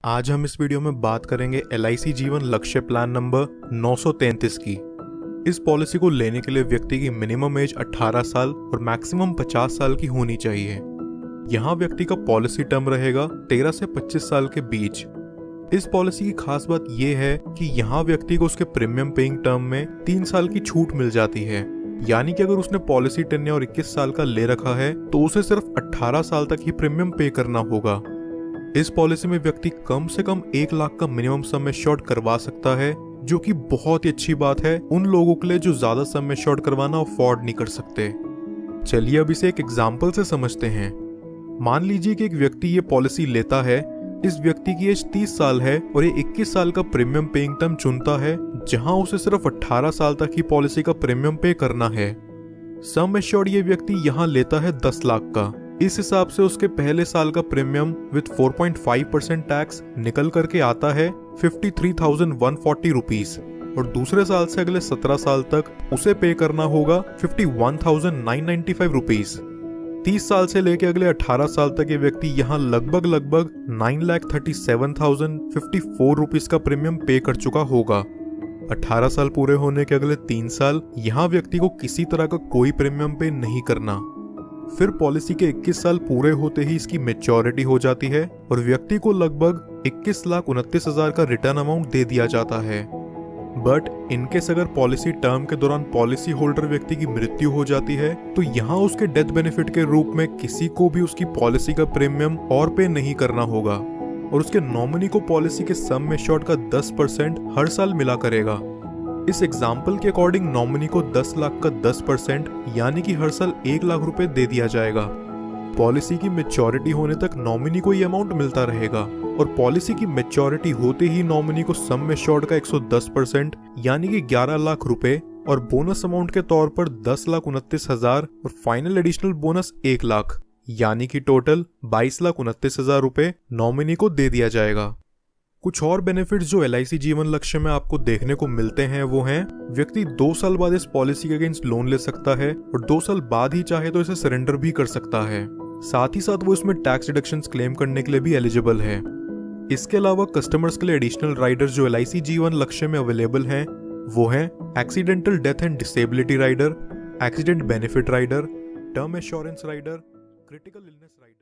आज हम इस वीडियो में बात करेंगे LIC जीवन लक्ष्य प्लान नंबर 933 की। इस पॉलिसी को लेने के लिए व्यक्ति की मिनिमम एज 18 साल और मैक्सिमम 50 साल की होनी चाहिए। यहाँ व्यक्ति का पॉलिसी टर्म रहेगा 13 से 25 साल के बीच। इस पॉलिसी की खास बात यह है कि यहाँ व्यक्ति को उसके प्रीमियम पेइंग टर्म में 3 साल की छूट मिल जाती है। यानी कि अगर उसने पॉलिसी टेन्योर 21 साल का ले रखा है तो उसे सिर्फ 18 साल तक ही प्रीमियम पे करना होगा। इस पॉलिसी में व्यक्ति कम से कम 1 लाख का मिनिमम सम एश्योर्ड करवा सकता है, जो कि बहुत ही अच्छी बात है उन लोगों के लिए जो ज्यादा सम एश्योर्ड करवाना अफोर्ड नहीं कर सकते। चलिए अब इसे एक एग्जाम्पल से समझते हैं। मान लीजिए कि एक व्यक्ति ये पॉलिसी लेता है। इस व्यक्ति की एज 30 साल है और ये 21 साल का प्रीमियम पेइंग टर्म चुनता है, जहां उसे सिर्फ 18 साल तक ही पॉलिसी का प्रीमियम पे करना है। सम एश्योर्ड ये व्यक्ति यहाँ लेता है 10 लाख का। इस हिसाब से उसके पहले साल का प्रीमियम विद 4.5% टैक्स निकल करके आता है 53,140 रुपीज और दूसरे साल से अगले 17 साल तक उसे पे करना होगा 51,995 रुपीज। 30 साल से लेके अगले 18 साल तक ये व्यक्ति यहाँ लगभग 9,37,054 रुपीज का प्रीमियम पे कर चुका होगा। 18 साल पूरे होने के अगले 3 साल यहाँ व्यक्ति को किसी तरह का कोई प्रीमियम पे नहीं करना। फिर पॉलिसी के 21 साल पूरे होते ही इसकी मैच्योरिटी हो जाती है और व्यक्ति को लगभग 21,29,000 का रिटर्न अमाउंट दे दिया जाता है। बट इनकेस अगर पॉलिसी टर्म के दौरान पॉलिसी होल्डर व्यक्ति की मृत्यु हो जाती है तो यहाँ उसके डेथ बेनिफिट के रूप में किसी को भी उसकी पॉलिसी का प्रीमियम और पे नहीं करना होगा और उसके नॉमिनी को पॉलिसी के सम एश्योर्ड का 10% हर साल मिला करेगा। इस एग्जाम्पल के अकॉर्डिंग नॉमिनी को 10 लाख का 10% यानी कि हर साल 1 लाख रुपए दे दिया जाएगा। पॉलिसी की मैच्योरिटी होने तक नॉमिनी को ये अमाउंट मिलता रहेगा और पॉलिसी की मैच्योरिटी होते ही नॉमिनी को सम एश्योर्ड का 110% यानी कि 11 लाख रुपए और बोनस अमाउंट के तौर पर 10,29,000 और फाइनल एडिशनल बोनस 1 लाख यानी कि टोटल 22,29,000 रुपए नॉमिनी को दे दिया जाएगा। कुछ और बेनिफिट्स जो LIC जीवन लक्ष्य में आपको देखने को मिलते हैं वो हैं, व्यक्ति 2 साल बाद इस पॉलिसी के अगेंस्ट लोन ले सकता है और 2 साल बाद ही चाहे तो इसे सरेंडर भी कर सकता है। साथ ही साथ वो इसमें टैक्स डिडक्शंस क्लेम करने के लिए भी एलिजिबल है। इसके अलावा कस्टमर्स के लिए एडिशनल राइडर्स जो LIC जीवन लक्ष्य में अवेलेबल हैं वो हैं accidental death and disability rider, accident benefit rider, term assurance rider, critical illness rider.